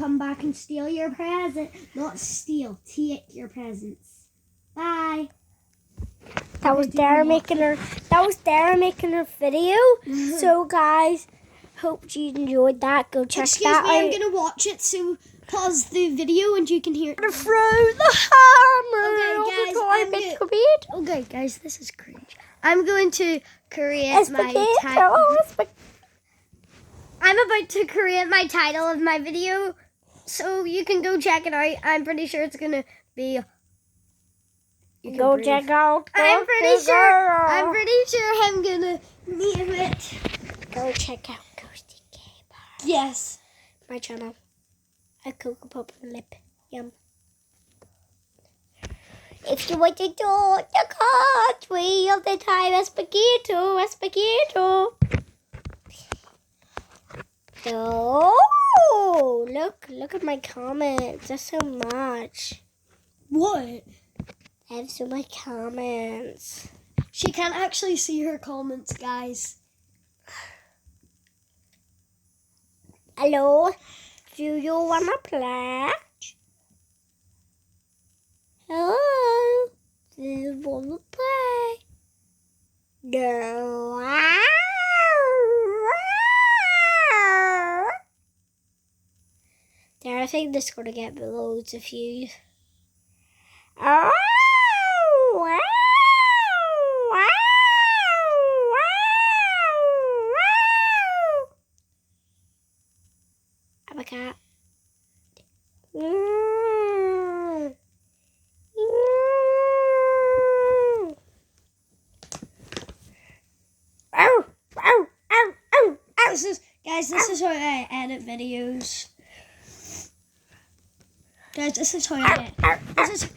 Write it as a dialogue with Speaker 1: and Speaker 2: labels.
Speaker 1: come back and steal your present. Not steal, take your presents. Bye.
Speaker 2: That was Dara making her video. So guys, hope you enjoyed that. Go check
Speaker 1: Excuse
Speaker 2: that
Speaker 1: me,
Speaker 2: out.
Speaker 1: I'm gonna watch it, so pause the video and you can hear it.
Speaker 2: Throw the hammer.
Speaker 1: Okay, guys, this is cringe. I'm going to create my title. I'm about to create my title of my video, so you can go check it out. I'm pretty sure it's gonna be.
Speaker 2: Go check out.
Speaker 1: I'm pretty sure I'm gonna name it.
Speaker 2: Go check out Ghosty Gamer.
Speaker 1: Yes.
Speaker 2: My channel. A Cocoa Pop Lip. Yum. If you want to do the country of the time, Espagito. Oh, look at my comments. That's so much.
Speaker 1: What?
Speaker 2: I have so many comments.
Speaker 1: She can't actually see her comments, guys.
Speaker 2: Hello? Do you wanna play? Hello? Do you wanna play? No. There, I think this is gonna get loads of views. Oh! I'm a cat.
Speaker 1: This is how I edit videos. Guys, this is how I edit.